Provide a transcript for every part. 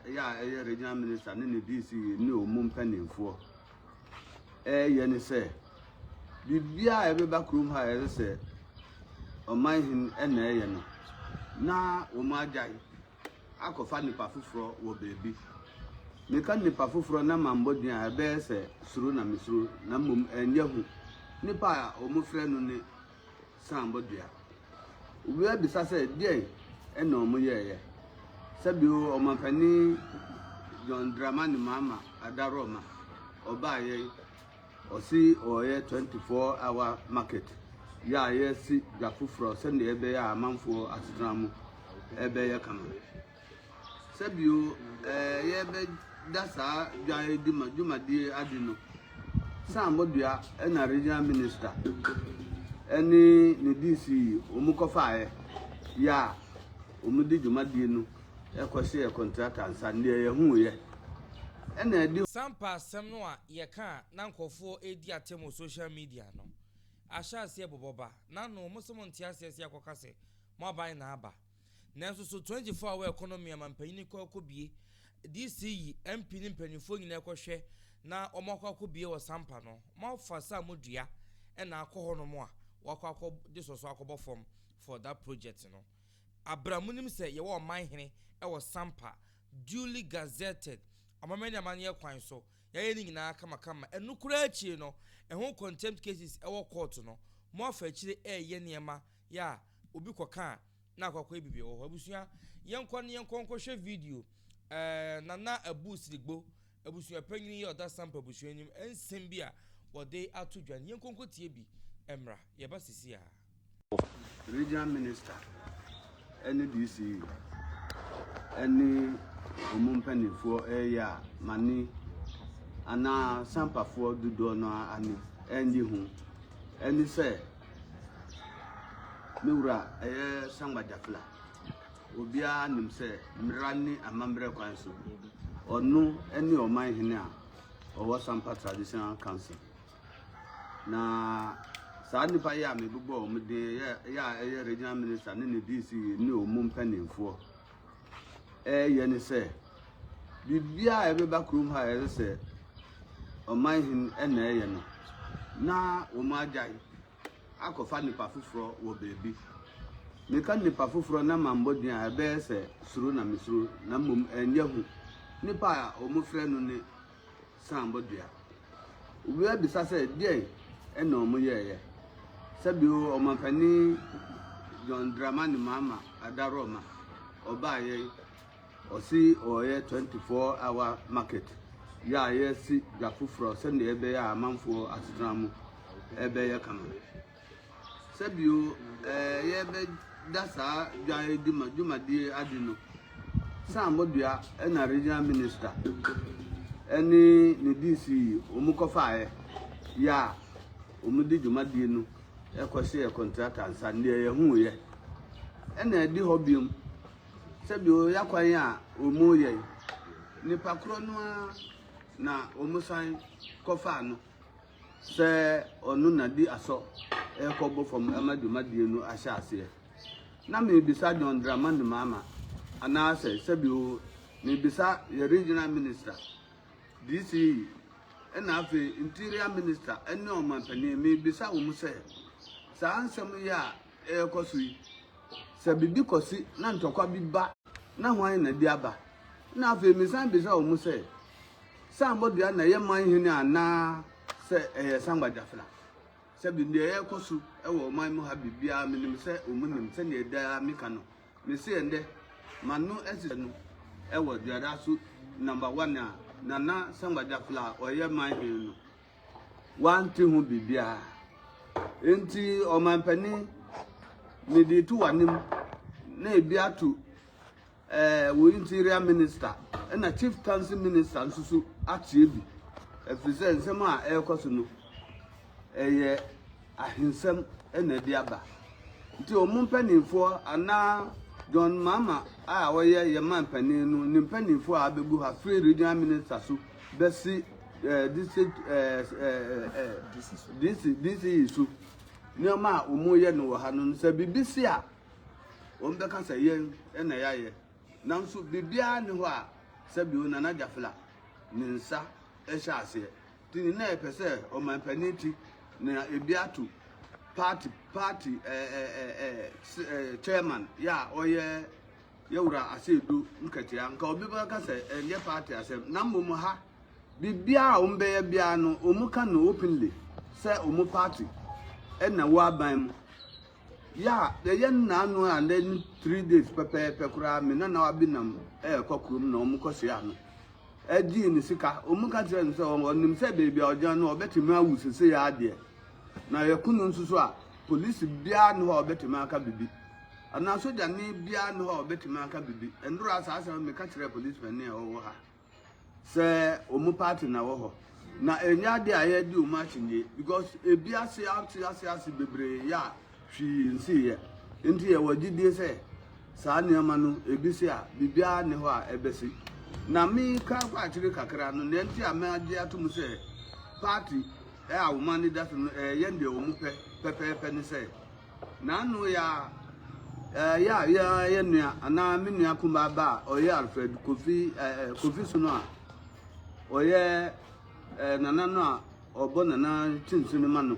regional minister ne DCE ne omum panimfo ye ne se bibia ebeba krum ha ye se oman hin ena ye no na o ma jai akofa nipa fufuro wo bebi meka nipa fufuro na mambodin a be se suru na misuru na mum enyehu nipa a o mu frɛ no ne sambodua ubi abisa se die ena o mu ye sabi o mampani John Dramani mama adaroma oba ye osi oye 24-hour market ya ye si gafufro sende ebe ya amanfo asetramu ebe ye kama sabi o ye be dasa dwan di majumadi adino sambodua na regional minister eni ni DCE omukofa ya omudi jumadi no ekosi e contractor nsande ye hu ye ena edi Sampa asem no a ye ka na nkofo edi atemo social media no ashase eboboba na no musomo ntiasese yakokase mo aban na aba nanso so 24-hour economy amampanyini kokobie DCE MP ni mpanifo nyina ekohwe na omakokobie wo Sampa no mo fasa modua ena akoho no mo a wakoko disoso akobo form for that project no abramunim se ye wo man hene ewo Sampa duly gazetted amamani amanye kwan so ye ni nyina kama enukura achi no ehun contempt cases ewo court no mo afa achire ye niema ya obi koka na akwakwa bibi wo abusua yenkon hwe video nana abusirigbo Abusuapayin ye oda Sampa abusua nim ensem bi a wode atodwan yenkon tie bi emra ye ba sisi a regional minister eni DCE eni omumpanifo ya mani ana Sampa fo dudo no ani enyi hu eni se miwura sangbajafla obia nim se mrani amambre kwanso onu eni oman hene a owo Sampa traditional council na sa nipa ya me bubo omde ya regional minister ne DCE ne omumpanifo ye ne se bibia ebeba krum ha ye se oman hin ena ye no na o ma jai akofa nipa fufuro wo bebi meka nipa fufuro na mambodin a be se suru na misuru na mum enyehu nipa a o mu frɛ no ne sambodua ubi abisa se die ena o mu ye sabi o mampani John Dramani mama adaroma oba ye osi oye 24-hour market ya ye si gafufro sende ebe ya amanfo asetramu ebe ye kama sabi o ye be dasa dwan di majumadi adino sambodua na regional minister eni ni DCE omukofa ya omudi jumadi no ekosi e contractor nsande ye hu ye ena edi hobium sabi o yakwan a omu ye nipa kro no na omusan kofa no se onu na di aso e kobo from amadumadi no ahyase na me bisa John Dramani mama ana sabi o me bisa ye regional minister DCE ena afi interior minister ene o mampani me bisa o mu se sa ansem ya e kosui sabi bi kosi na ntokwa bi ba na hwan na di aba na afi misan bisa o mu se sambodua na ye man hene ana se sangbajafla sabi ne ye kosu e wo man mu ha bibia menim se omunim se ne da mika no me se ende manu esi no e wo diara su number 1 a nana sangbajafla o ye man hene no wanti hu bibia enti o mampani ni di tu wanim na ebiatu wo interior minister na chieftaincy minister nsusu atiebi efise nsem a ekoso no eye ahinsem na di aba nti omumpanifo ana John mama a woye ye mampanin no ni mpanifo a bebu ha free regional minister so besi this issue nioma omoye no wo ha no se bibisi a ombeka se yen na yaye nanso bibia ne ho a Sabi una na jafla ninsa ehya ase ti ni na epese o manpaniti na ebiatu party chairman ya oye yewura asedu nkatia nka obi ba ka se enye party asem na mmom ha bibia o mbe bia no omuka no openly se omu party na wo aban mu ya ye na no and then 3 days pepe kura me na wabinam kokrum na omu kosi ano edi ni sika omuka tire nse onim se bebi ojan no obetimi awusese ya ade na yakunu nsuso a police bia no obetimi aka bibi ana soja ni bia no obetimi aka bibi enduro asasa me ka tire police pen e wo ha se omu party na wo ho na enya de aye di o match nje because ebia se ase bebre ya hwi nsi ye enti ye wagidie se saa niama no ebisi a bibia ne ho a ebesi na mi ka kwa atire kakra no ne enti a ma age atum se party a wo mani that no ye nde o mu pepe ne se na no ya ye nua ana mi nua kuma ba oye Alfred Kofi Suno a oye nana no a obo nana chinsunu ma no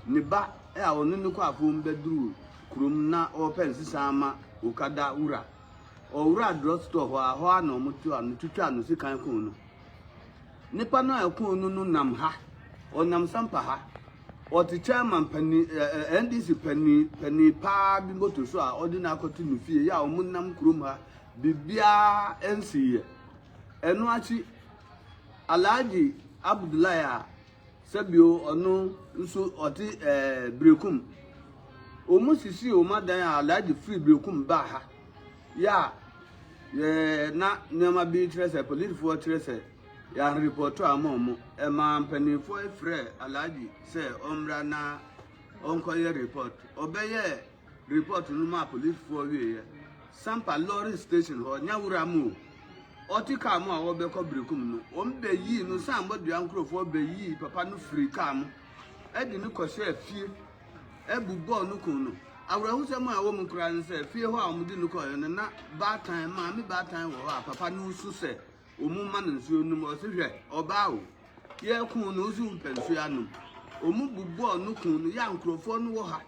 ni ba a onu ni kwa afo mbeduru kurum na o pensisa ama okada ura owura drugstore ho a no mutu anu tutwa no sikan kun no nipa no akun no nam ha onam Sampa ha o ti chairman pani NDC pani pa bi moto so a odina akotu no fie ya o munam kurum ha bibia NCE enu achi Alhaji Abdullahi Sabio onu nso oti brekum omusisi o madan Alhaji free brekum ba ha ya na nyama bi trese police for trese ya report amomo e ma mpani for free Alhaji se omra na onkoye report obeye report no ma police for we Sampa lorry station ho nyawura mu otika mu a wo be ko brekum no ombe yi no sambo dua nkrofo be yi papa no free kam edi no kwose afie ebubo no kun no awrahu se mu a wo mu kura nse fie ho a omudi no ko na ba time ma mi ba time wo a papa no su se omu ma no nsuo no mo se hwe oba o ye kun no su pensu anu omu bubo no kun no ya nkrofo no wo ha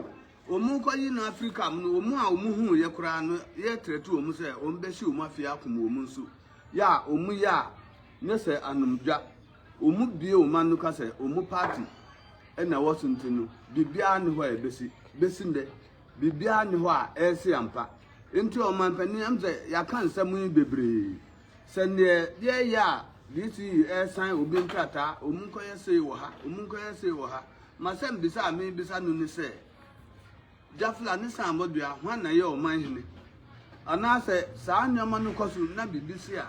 omu ko yi na Africa mu no omu a omu hu ye kura no ye tretu omu se ombe shi omu afia akum omu nsu ya omu ya nese anumdwa omu bie omanu ka se omu party na wosuntinu bibia ne ho besi nde bibia ne ho a ese ampa enti omanpani amze ya kan samu bebre sene ye ya DCE sign obi nkrata omu ko yese wo ha masem bisa mi bisa nu ni se jafla ni sambodua hwana ye omanhene ana se saa nyama no kosu na bibisi a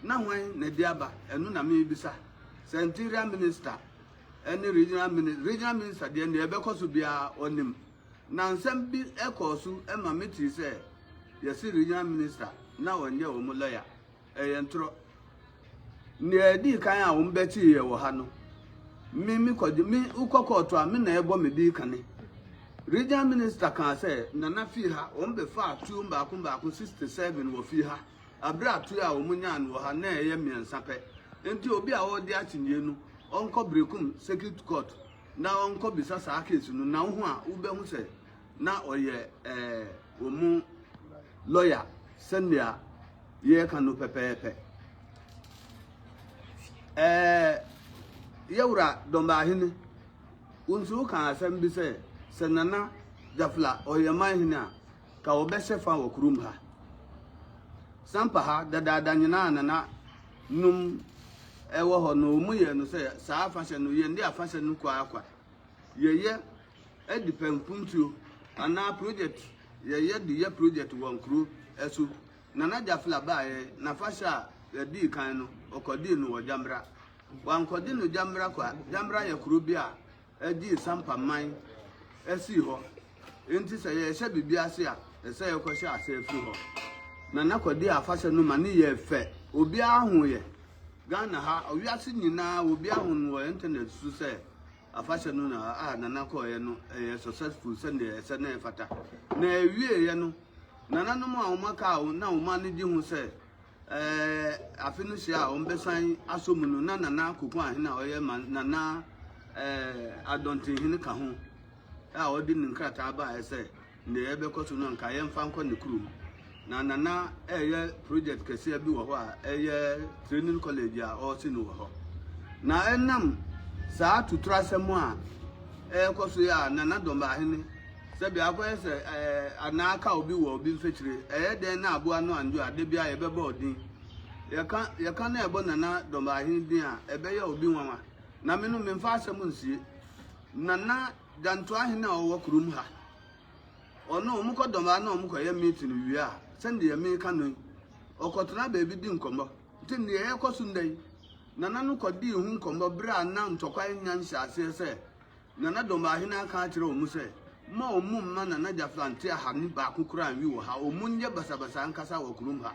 na hwan na diaba enu na me bisa central minister eni regional minister de na ebe kosu bia onim na nsem bi ekosu ema meti se yesi regional minister na onye wo mu lawyer eyentro ne edi kan a wo mbeti ye wo ha no mi kodi mi ukokoto a mi na ebo me di kane regional minister kan say nana fi ha ombe fa atu mba ku 67 wo fi ha abra atu a omunya no ha na eye miensa pe enti obi a wo di atinye nu onko brekum circuit court na onko bisa sa case nu na hu a ube hu se na oye omu lawyer senia ye kanu pepepe yewura domba hini unsu kan asem bi se senana jafla oyema hina ka obese fa wokurum ha Sampa ha dada nyina nana num ewo ho no mu ye no se saa fashion no ye ndi afashion no kwa akwa ye edipempuntu ana project ye di ye project won kru esu nana jafla ba ye na fasha di kan no okodi no wo jamra wan kodi no jamra kwa jamra ye kru bi a edi Sampa man esi ho enti se ye hye bibia se a se ye kwhye ase afi ho na nakodi afashe no ma ne ye fe obi ahu ye Ghana ha owiase nyina obi ahu no internet su se afashe no na na nakọ ye no successful send ye se na fata na ewie ye no nana no ma umaka na uma ne di hu se afinu sia o mbesan asomunu na nana kuku ahina oye nana adontin hin ka ho a odi nkrata aba ese ne ebe koto no nka ye mfa nko ne kurum na nana eye project kese bi wo ho a eye training college a o si no ho na enam saa tutura semu a koso ya nana domba hin se bia ko ese anaka obi wo obi mfechire den na abo anu anjo ade bia ye beba odin ye kan na ebo nana domba hin din a ebe ya obi nwanwa na menu memfa asemu nsie nana danto ahin na owo kurum ha ono omuko domba na omuko ye meeting wi a sende ye me kanu okotona ba bi di nkombo tin ye koso ndai nana no kodi hu nkombo bra na ntokwa nya nhyase se nana domba ahin aka akire omu se ma omu mma nana jaflante aha ni ba kokura wi wo ha omu nye basabasa nkasa wo kurum ha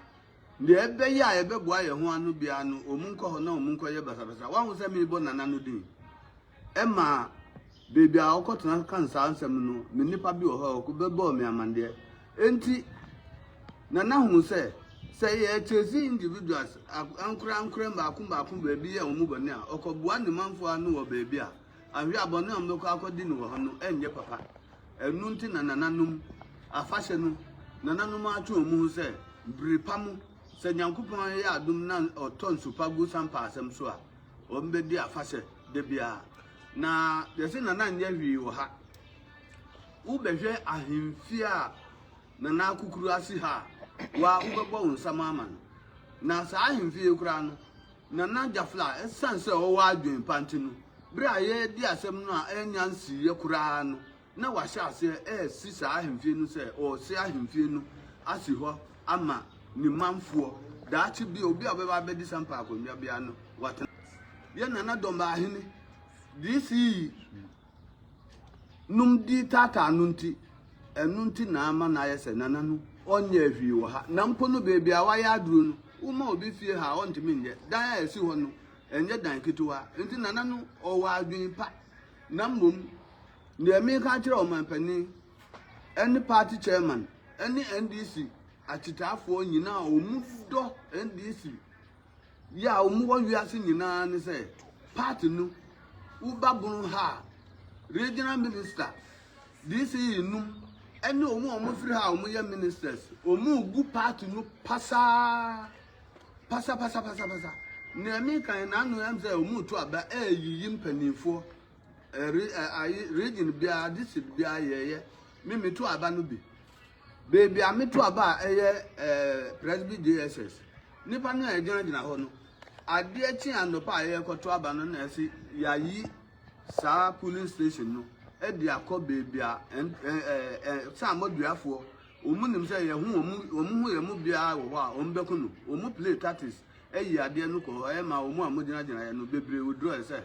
de ebe ya ebe boa ye ho anu bia no omu nko ho na omu nko ye basabasa wa hu se mi bo nana no din ema bebi a okotona kansa ansem no me nipa bi wo ho ko bebo me amande enti nana hu se ye chezi individuals ankura ba akum bebi ya omu bone a okobua ne manfo anu wo bebi a ahwe abone omdoko akodi no wo ho no enye papa enu nti na nananum afahye no nananum atwe omu se bripamu se nyankopon ya adum na oton supagu sampa asem so a ombedi afahye de bia na yesi nana nya hwi wo ha ubehwe ahemfi a nana akukuru asi ha wa ubebo unsama man na sa ahemfi ekura no nana jafla esanse o wa adwen pantinu bra ye di asem no a enya nsi ekura no na wa sha ase si sa ahemfi no se o se ahemfi no asi ho ama ni manfo da chi bi obi obeba be di sampa akonwa bia no wata ye nana domba ahini DCE num di tata nunti enunti na ama na yese nana no onye ahwi wo ha na mpo no bebi a wa ya aduru no uma obi fie ha ontimi nje dan ya esi ho no enye dan kituwa enti nana no o wa adwin pa na mmom ne me ka kire o manpani any party chairman any NDC achitafo nyina omu do NDC ya omu wo wiase nyina ne se party no ubabunu ha regional minister DCE num any omu free ha omu ye ministers omu gu party no pasa ne me kan na anu am say omu to aba yiyi mpanifo region bia district bia ye me to aba no bi baby am to aba presby JSS nipa no e gina ho no ade achi andopa ye koto aba no na esi yayi sa police station no e di akọ baby a sa moduafo omu nim say ye hu omu ye mu bia wo ho a ombeko no omu play tactics eyi ade no ko e ma omu amogina ye no bebre wodro say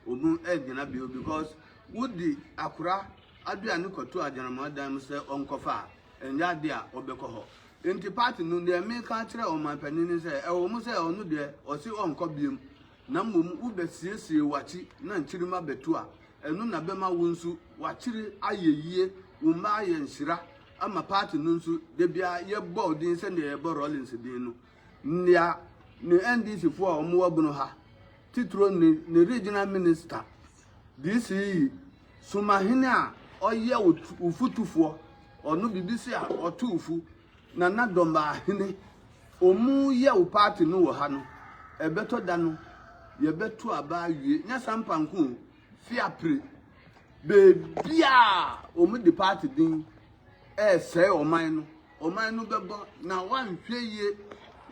omu egina bio because wudi akura aduane koto ajanama dan se onkofa enya de a obeko ho enti party no de me ka kire o manpanini se e wo mu se onu de o si onko biem na mmom ubesiesie wachi na nchirima betu a enu na bema wonsu wachiri ayeyie umma aye nshira ama party no nsu de bia ye bo din se ne ye bo rollins din no ndia ne NDC fo a omo wabuno ha titro ne regional minister DCE sumahine a oye ufutufo onu bibisi a otufu na nadomba ahine omu ye u party no wo ha no ebeto da no ye betu aba wie nya sampa nku fiapre bebia omu de party din se oman no bebo na wanhwe ye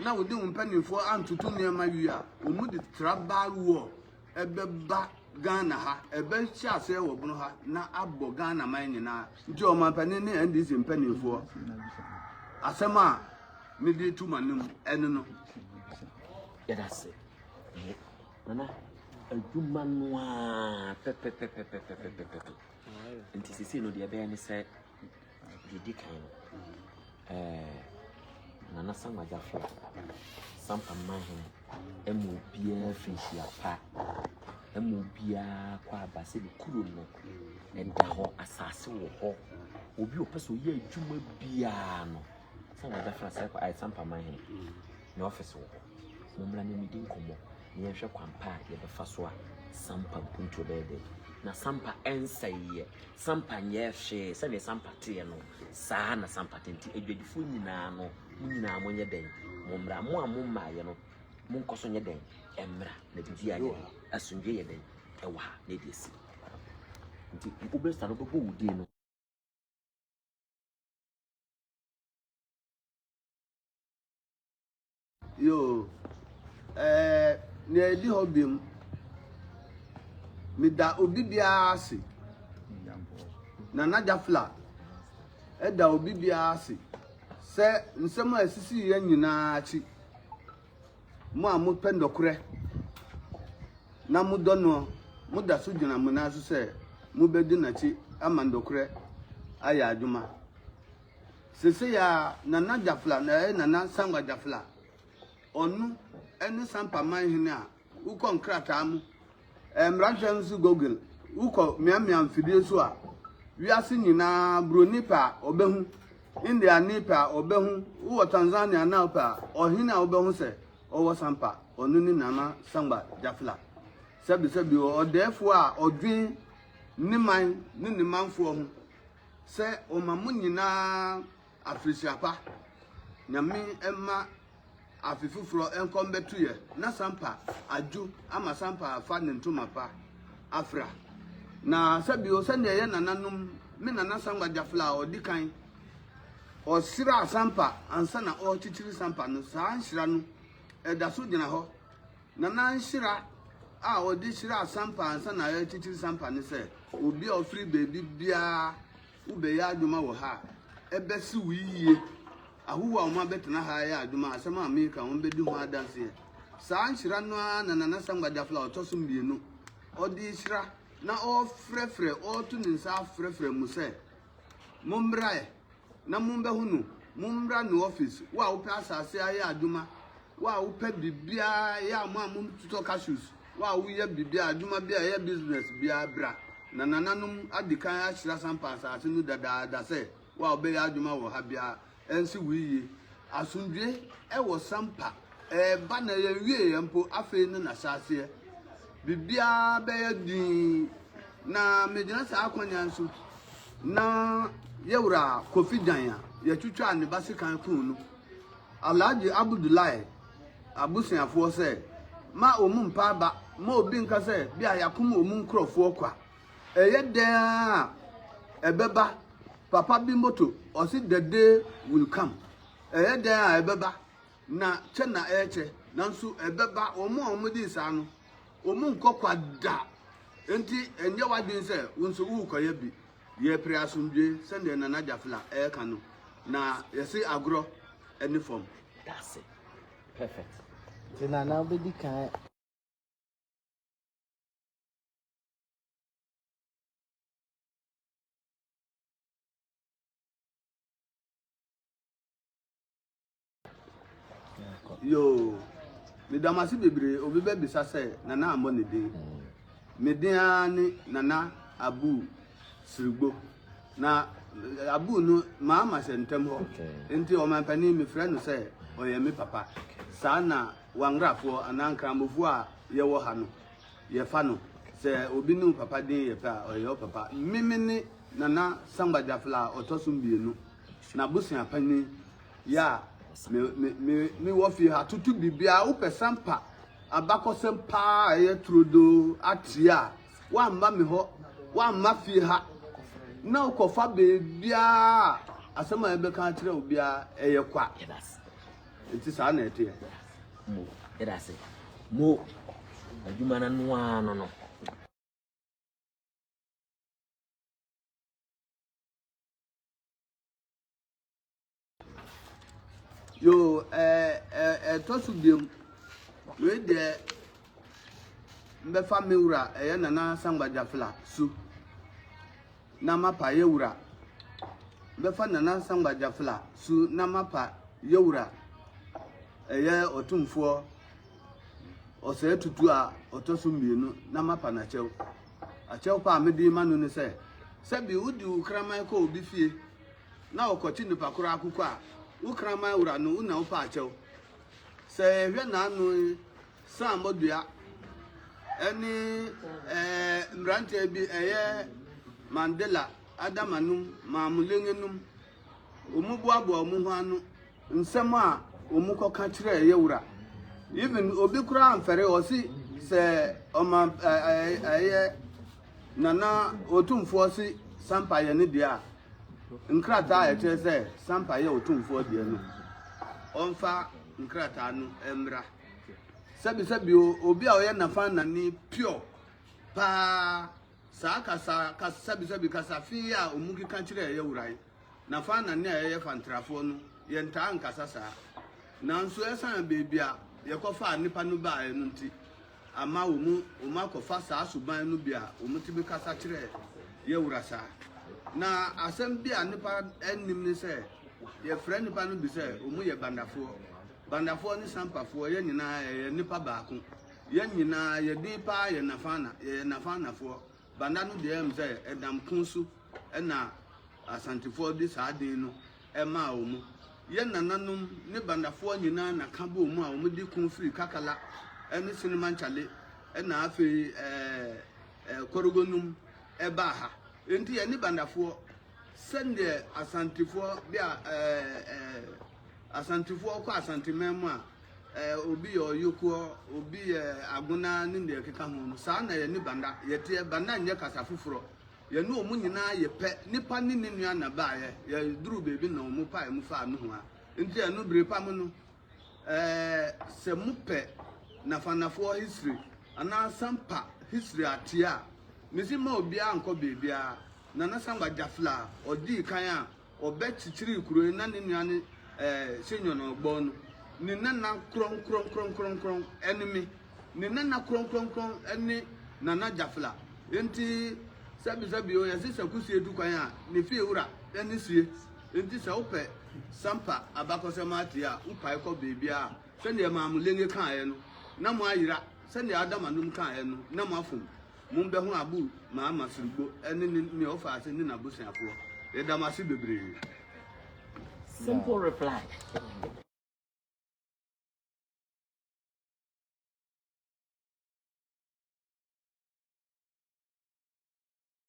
na wodi mpanifo antutu niema wie a omu de tribal war ebeba Ghana ha ebe chiase wo bunu ha na abo Ghana man nyina nti o mapani ne NDC mpanifo asema me di tuma nim ene no ya dase nana adwuma no a pepe nti sisi no de be ne se didi kan nana sama jafla sampa mahin emu bia fishia pa emu bia kwa abase de kuro no enda ho asase wo ho obi opeso ye adwuma bia no sama jafla sai kwa ai sampa mahin ne office wo mommra ne medi nkomo ne yɛhwɛ kwampa ye befa so a Sampa punto bede na Sampa enseye Sampa nyehwe se ne Sampa te no saa na Sampa tenti edwadifo nyina no nyina mo nye den mommra mo amomma ye no mo nkoso nye den emra na bibia ye asundwe ye den ewa na DCE nti ubesta no bebo wudi no yo ne di hobim mi da obi bia ase na najafla da obi bia ase se nsem asisi ye nyina achi mo amu pendokure na mu dono mu da so gyina mu na so se mu bedi na chi amandokure aya aduma sese ya na najafla na na sangwa jafla onu enu Sampa man hini a uko nkrata mu mranhwe nso Google uko miamia mfidie so a wiase nyina broni pa obehu India nipa obehu uwo Tanzania na pa ohini a obehu se owo Sampa onu ni nana sangba jafla sebi odefo a odwen ni man ni ni manfo ho se omamu nyina Abusuapa nyame emma afifufuro enkombetuye na Sampa aju ama Sampa afa ne ntoma pa afra na sabio sende ye nananum me nana sangba jafla odikan o sira Sampa ansa na o chichiri Sampa no saa nshira no eda so gina ho nana nshira a odi shira Sampa ansa na ye chichiri Sampa ne se obi ofri baby bia ube ya aduma wo ha ebesi wiye ahuwa uma betena ha ya aduma asema America won bedi ho adanse saa nshira no na nana sangba jafla otoso mbienu odi shira na o frefre o tu ninsa frefre mu se mumbra na mumbe hunu mumbra no office wa wo pa asase ya aduma wa wo pa bibia ya mu tuto cashews wa wo ye bibia aduma bia ya business bia bra na nananum adikan ya shira Sampa asase nu dada se wa wo be ya aduma wo ha bia ensi wiyi asundwe wo Sampa ba na ye wie mpo afi ne na asase bibia be ya di na medina sa akwanya nso na yewura kofidan ya ye twitwa ne basikan kunu Alhaji Abdullahi abusuafo se ma omumpa ba ma obi nka se bia yakom omun krofo kwa eye den ebeba papa bi moto osi the day will come eye den ebeba na che na eche nanso ebeba omu di sa no omun kokwa da enti enye wadin se wonso wu koye bi ye pre asundwe sende na najafla ka no na yesi agro any form that's it perfect tina na obedi kan yo me damasi bebre obi be bisa se nana ambo ne din me din ani nana abu sirigbo na abu no ma se ntem ho enti o man pani me frɛ no se oye me papa saa na wangrafo anankramofo a ye wo ha no ye fa no se obi nu papa din ye pa oye o papa mimi ni nana sangba jafla otosum bienu na busia pani ya me wo fi ha tutu bibia wo pe Sampa abakosem pa ye trodo atia wa mma me ho wa mma fi ha na ukofa bebia asema ebe kan kire obia eye kwa enti sa na ete mo edase mo aduma na no ano no yo tosu biem we de mbefa mewura eye nana sangba jafla su na mapa yewura mbefa nana sangba jafla su na mapa yewura eye otumfo ose tutu a otosu mbienu na mapa na chew pa amedi manu ne se bi udi ukraman ko obi fie na okochi nipa kura akukọ a ukraman wura no una opa achew se hwe na anu san modua eni mbrante bi eye Mandela adamanum mamulengenum omubuabo omu anu nsem a omukoka kire eye wura even obi kura amfere osi se oma eye nana otumfo si Sampa ye ne dia nkrata a eche se Sampa ye otumfo dia no onfa nkrata no emra sabi obi a oye nafa nani pure pa sa sabi kasa fi a omugi kan kire ye wurai nafa nani a ye fantrafo no ye nta nkasa sa nanso esan bebi a ye kofa nipa no ba enu nti ama omu akofa sa asuban no bia omuti kasa kire ye wurasa na asem bia nipa ennim ni se ye frɛ nipa no bi se omu ye bandafo ni Sampafo ye nyina ye nipa baako ye nyina ye dipa ye nafana fo banda no de em se edam kunsu na asantefo di saade no ema omu ye nananum ne bandafo nyina na kabo omu a omu di kun free kakala eni sinima nchale na afi korogonum eba ha enti ye ni bandafo sende asantefo bia asantefo ko asantememu a obi yokuo obi aguna ni ne keka ho sa na ye ni banda ye tie banda nye kasa fufuro ye no omu nyina ye pe nipa ni ne nua na ba ye duru bebi na omu pa emu fa no ho a enti ye no bre pa mu no se mu pe na fanafo history ana Sampa history atia misi ma obi anko bebia na Samba Jafla odi kan a obe chichiri kuro na ne nua ne senyo no gbo no ni nana kron enemy ni nana kron eni nana Jafla enti sabi o yesi sakusie du kan a ne fie wura eni sie enti sa ope Sampa abakosema atia upai ko bebia se ne mamulenge kan aye no na mo ayira se ne adamanum kan aye no na mo afum mo be ho abu ma amasirigbo eni ni ofa ase ni na busuafo e damasi bebre. Simple reply.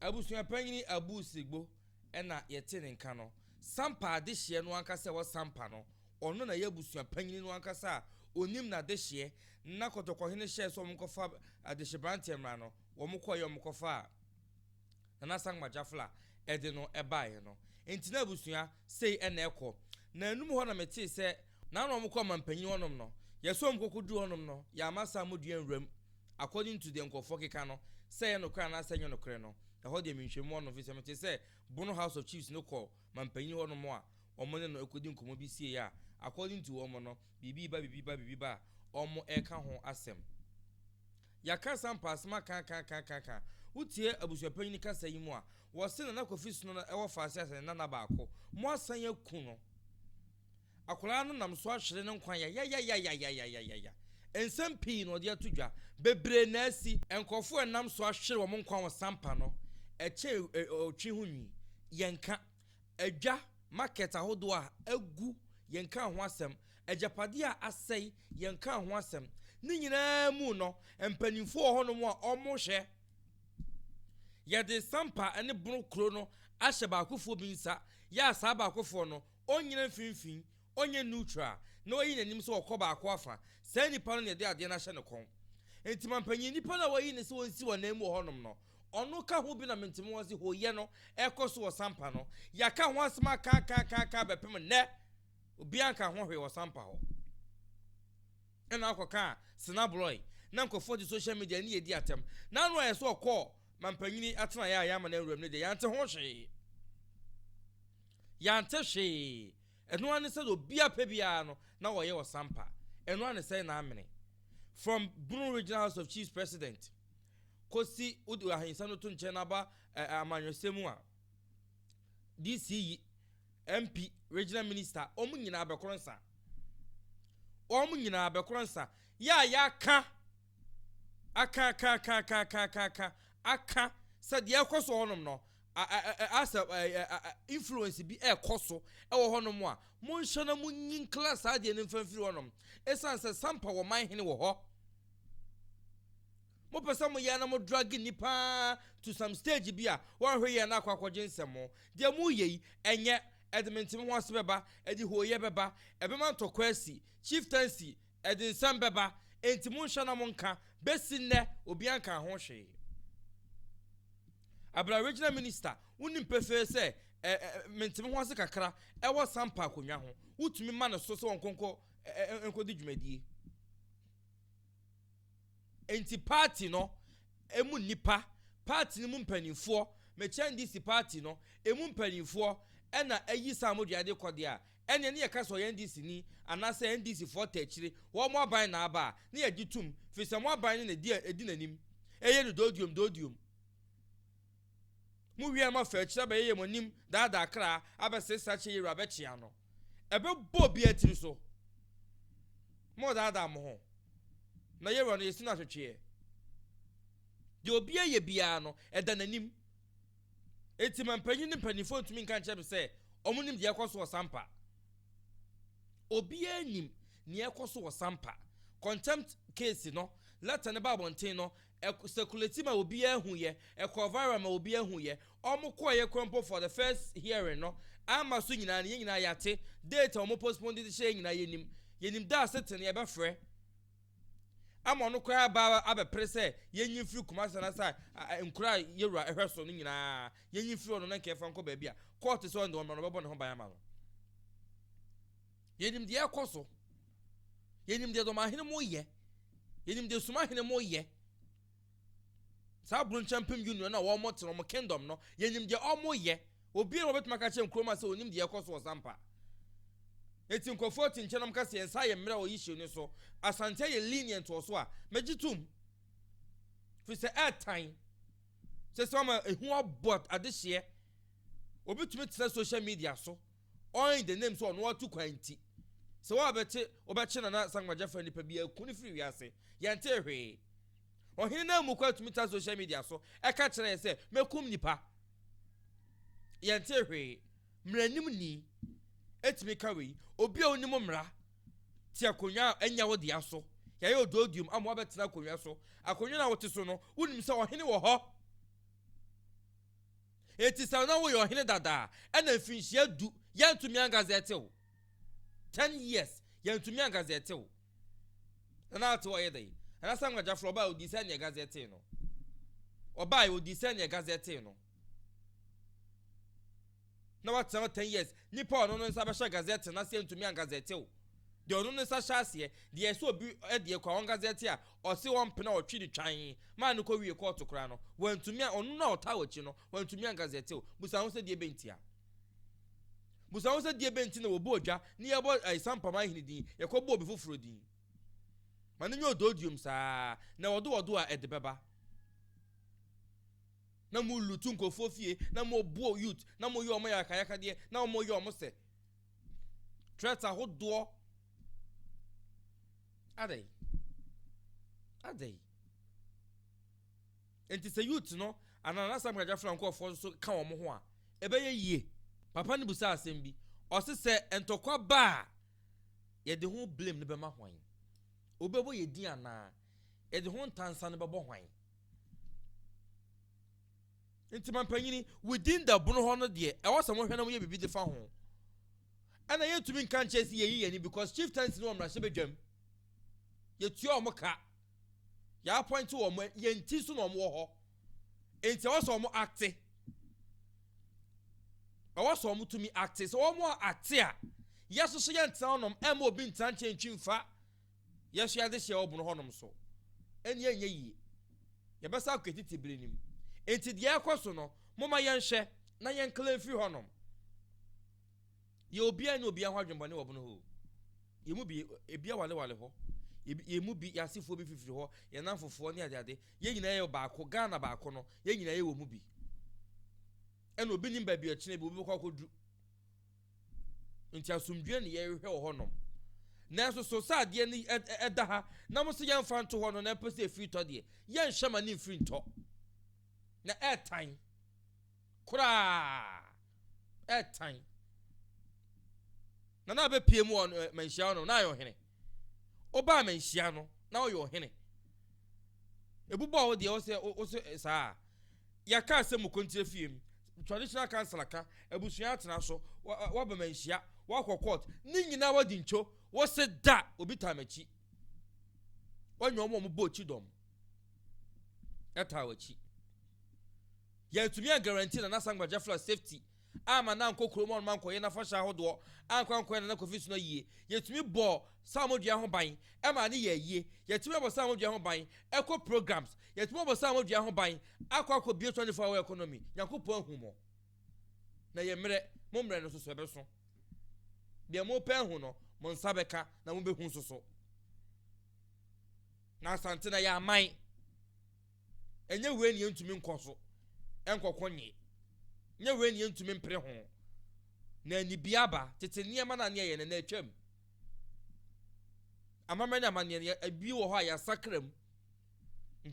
Abusuapayin Abusigbo na yete ne nka no Sampa de hye no anka se wo Sampa no ono na ye abusuapayin no anka sa onim na de hye na kotokohene hye so mkofa adehye brante mra no wo mkoye mkofa na Samba Jafla ede no ebaye no enti na abusua sei na ekọ na enum ho na meti se na no mkọ mampanyin honom no yeso mkokodu honom no ya masa modua nwram according to the nkofo keka no say no kra na senyo no kre no eho de menhwemu no fi se meti se Bono House of Chiefs no kọ mampanyin honom a omo ne no ekodi nkomo bi sie ya according to omo no bibi ba omo eka ho asem yaka Sampa asma kan utie abusuapanyin kasa yi mu a wo se na kofi suno na ewo fa ase na baako mo asan yaku no akola no nam so ahwere ne nkwan ya ensem pii no de atodwa bebre na asi enkofo enam so ahwere wo nkwan wo Sampa no eche otwi hunwi yenka adwa market ahodo a agu yenka ho asem ajapade a asai yenka ho asem ni nyina mu no empanimfo hono a omo hwe ya de Sampa ene bunu kro no ahye baakofo bi nsa ya sa baakofo no onyina finfin onye neutral na oyi nanim so okọ baako afa sa nipa no ne de ade na hye ne kon enti mampanyin nipa na oyi ne se wonsi wonamu honom no ono ka ho bi na mentimo wasi hoye no ekoso wo Sampa no ya ka ho asema ka bepem ne obi anka ho hwe wo Sampa ho ena akoka snabloy na nkofo di social media ni edi atem na no yeso okọ mampanyin atena ya ma na nwuram ne de yante ho hwe yante hwe eno ane se obi apebia no na wo ye wo Sampa eno ane se na amene from Bono Regional House of Chiefs President kosi udu ahinsa no to nche na ba amanwesemu a DCE MP Regional Minister omu nyina abekronsa ya ka aka said ya kwaso honom no as influence bi koso ewo honom a monhye na munyin class ade ne mfamfiri honom esan se sampa wo man hene wo ho mo pesa mo ya na mo drag nipa to some stage bi a won hwe ya na akwakwagye nsemo de mu yei enye edmentim ho asebeba edi hoye beba ebema ntokwasi chieftaincy edi nsambeba enti monhye na monka besinne obi anka ho hwe abra regional minister unim pefe se mentim ho ase kakra ewo sampa akonwa ho utumi ma ne so se wonkonko enkodi dwumadie enti party no emu nipa party ni mu mpanimfo mechen DC party no emu mpanimfo ena ayi samoduade kode a ene ne yeka so NDC ni anase NDC for techire wo mo aban na aba ne yagitum fi se mo aban ne edi nanim eye no dodium mu wi ama fa kira ba ye monim da kra abese sache yiro abechia no ebe bo bi atiri so mo da mo ho na yiro no yesi na hwetwe de obi ye bia no eda nanim eti mampanyi ne panifo ntumi nka nche be se omunim de yakoso wo sampa obi anim ne yakoso wo sampa contempt case no letter ne ba bonten no circulate ma obi ahu ye viral ma obi ahu ye omukọ ye krompo for the first hearing no ama so nyina ne nyina yate date omo postpone de she nyina yenim da setene ye be frɛ ama no kwa ba abepre se yenyin firi kumasa na sai nkura yewura ehweso no nyina yenyin firi ono na nkefa nko ba bia court so ndo no bebo ne ho ban ama no yenim de yakoso yenim de do ma hene mo ye yenim de suma hene mo ye sa brun champion union na wo mo teno mo kingdom no yenim de omo ye obi no betuma ka che nkroma se onim de yakoso sampa eti nkofo ti nchenom ka se ensa ye mra o yihye ni so asante ye lenient o so a megitum fi se airtime se so ma ehu abot adehye obi tumi tsena social media so on the name so no watu kwanti se wa bete obeche na sangmaja fa nipa bia kuni free wiase yante hwe ohine na mu kwa tumi tsena social media so e ka kire se mekum nipa yante hwe mranim ni etimi kawe obi a onim mra ti akonya anya wo dia so ya ye ododium amwa betena akonya so akonya na wote so no unim se ohene wo ho eti sa na wo ye ohene dada ena finhia du yantumi angazete wo 10 years yantumi angazete wo na ate wo ye dai na sangwa jafro ba odi se ne gazete no oba ye odi se ne gazete no na what 10 years nipa ono no nsa be gazette na se ntumi an gazette o de ono no nsa hyase de eso obi de kwa on gazette a o se won pena o twi ni twan ma no ko wie court kra no wantumi ono na ota wachi no wantumi an gazette o busa ho se de bentia busa ho se de benti na obo odwa ni ye bo Sampa man hinidi ye ko bo obi foforo din ma no nyo dodium saa na wodo a edebeba na mo lutu nkofo fie na mo buo youth na mo yo mo yakayaka de na mo yo mo se threat ahodo adai enti se youth no anana samraja franco fo so ka wo mo ho a ebe ye yie papa ne busa asem bi o se entokwa ba ye de ho blame ne be ma hwan obebo ye di ana ye de ho ntansa ne be bo hwan intima panyini within the bono hono de e wasa mo hwenam ye bibi de fa ho ana ye tumi nkan chesi ye yi ni because chieftaincy no amra shebe dwam ye tuo mo ka ya point wo mo ye nti so no mo ho enti wasa mo acte wasa mo tumi acte so wo mo acte a yeso so ye ntan onom e mo obi ntan ntwimfa yeso ya de hye wo bono honom so eni enye yi ye besa kwetiti blenim enti de yakoso no moma yenhwe na yenkle free honom ye obi ani obi ahwa dwembone wo bono ho ye mu bi ebia wale ho ye mu bi yasifo bi fifiri ho ye nanfofo ne ade ye nyina ye baako Ghana baako no ye nyina ye wo mu bi ena obi nim ba bi akine bi obi kwakodu enti asumdwe ne ye hwe wo honom na so saade ni eda ha na mo se yemfa nto ho no na pese free to de ye nhwe ma ni free nto na airtime kura time na be pie mu on manhia no na yo hene oba manhia no na yo hene ebubo wo de wo se saa ya ka se mu kontire fiem traditional council ka abusua atena so wa ba manhia wa court ni nyina wa di ncho wo se da obi tamachi wanyo mo bo chi dom eta wachi ya tumi a guarantee na Nasangba Jafla safety ama na nkokoro mo man koye na fasha hodo ankwanko na kofi no yie yetumi bo samodua ho ban e ma ne ye yie yetumi bo samodua ho ban eco programs yetumi bo samodua ho ban akwakọ bi 24 hour economy yakopon humo na ye mre mo mre no so ebe so de mo pe hu no mo nsabeka na mo be hu so na Asante na ya man enye we ni ntumi nkoso enkokonye nye we ni ntumi mpre ho na ni biaba tete niema na ne ye na atwam amama na amane abi wo ho ya sakram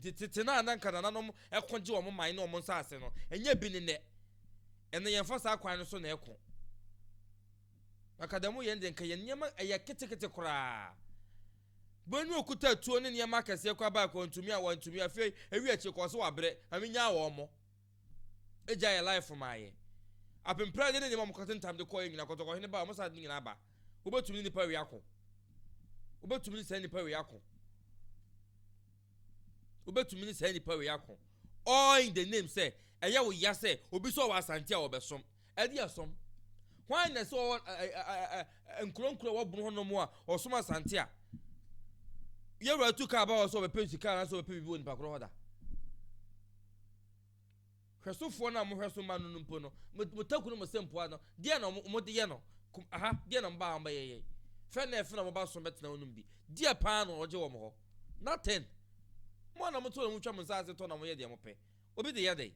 tete na ananka na nanom ekonje wo man na wo nsase no enye bi ne ne ene ye mfasa akwan no so na ekon akadamu ye ndenka ye niema eye ketekete kura bonu okuta tuo ne niema kase kwa ba ko ntumi a wo ntumi afi ewi achi ko so wabre amenya wo mo eja ye life maaye apempra de ne niema mkoten tam de ko nyina kotoko hene ba mo sa de nyina ba obetumi ni pa wi akọ obetumi ni se ni pa wi akọ obetumi ni se ni pa wi akọ all in the name say eye wo ya say obi so wa Asante a obesom edi asom why na so nkronkro wo bunu hono mo a osom Asante a ye ra tu ka ba so be pensika na so be bibi woni pa kro hoda hwesofo na mo hweso ma no mpo no motakunu mo sempo ano dia na mo de ye no aha dia na mba amba ye fe na efe na mo ba so betena wonum bi dia pa no oje wo mo ho nothing mo na mo to mo twa mo nsase to na mo ye de mo pe obi de ye de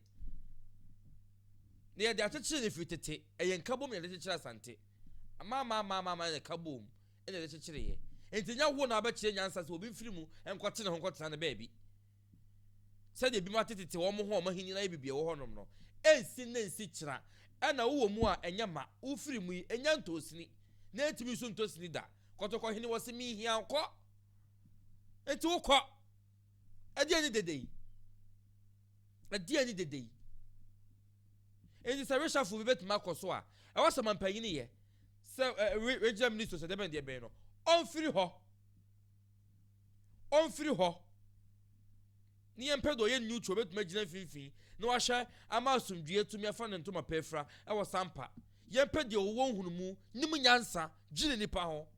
ne ye de acheche ne fitete eye nkabom ne de chechira Asante ma ne kabom ene de chechire ye entinya wo na ba chire nyansa se obi mfiri mu enkote ne ho nkotena ne ba bi sede bi matete wo mo ho ma hini na bibie wo honom no ensi na ensi kira ana wo mu a enya ma wo firi mu enya ntosini na etimi so ntosini da kotoko hini wo se mi hia nko enti wo kọ ade ani dedei enti se reshafu bi betima koso a e wo se mampanyini ye se regional minister se deben de ben no on firi ho ni empedo ye neutral betuma gina finfin na wa hye ama asumdue tumi afa ne ntoma pefra e wo Sampa ye empede wo hunumu nim nyansa gine nipa ho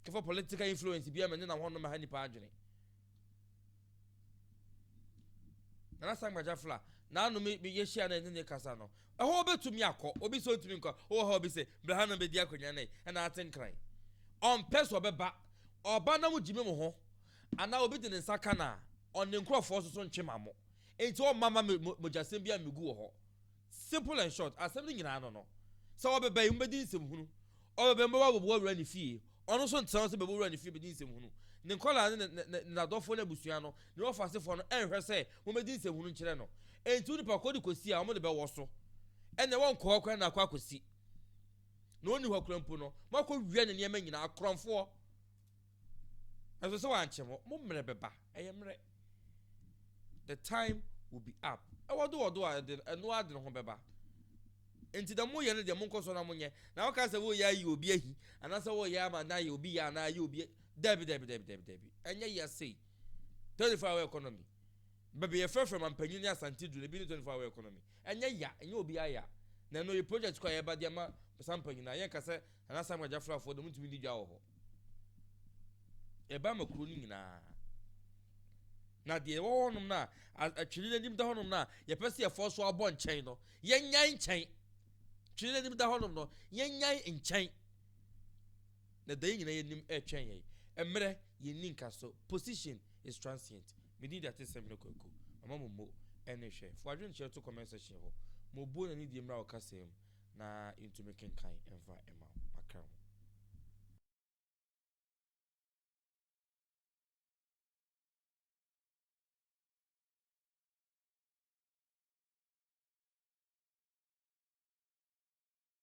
kefo political influence bia me na hono ma ha nipa adwene na Nasangba Jafla na anu me ye hia na ne kasa no e ho betumi akọ obi so tumi nko ho ho bi se bra na be di akonya na atenkran on peso beba oba na mu jime mo ho ana obi de nsaka na on the nkrofo so ntwema mo enti o mama mojasem bia megu ho simple and short assembly nyina no so obeba yum bedi nsem hunu obeba mba wo wura ni fie ono so ntsan so beba wura ni fie bedi nsem hunu ne nkola na dofo na busua no ne ofasefo no enhwe se mo bedi nsem hunu nkire no enti uni pa kodi kosi a mo de be wo so ene won ko okwa na akwa kosi no ni hokrampo no mako wiye ne niam nyina akromfo as so anchemo mo mre beba eyemre the time will be up e wodo eno ade ho beba enti da mo ye ne de mo nkoso na mo nye na waka se wo ya yi obi ahi anase wo ya ma na yi obi ya na yi obi debi enye ya sei 24 hour economy bebe ye frefre mampanyin ni Asante du bi ni 24 hour economy enye obi aya na no ye project kwa ye ba de ma sampanyin na ye kase Nasangba Jafla fo de mutumi di dwa ho eba makuru ni nyina na de wo honum na atwiri nim da honum na ye pese ye force abo nchen no ye nyan nchen twiri nim da honum no ye nyan nchen na de nyina ye nim etwen ye emre ye ninka so position is transient me need that sem no koko mama mo ene hwe fo adwen che to comment section ho mo bo na ni di mra o kasem na into making kind enva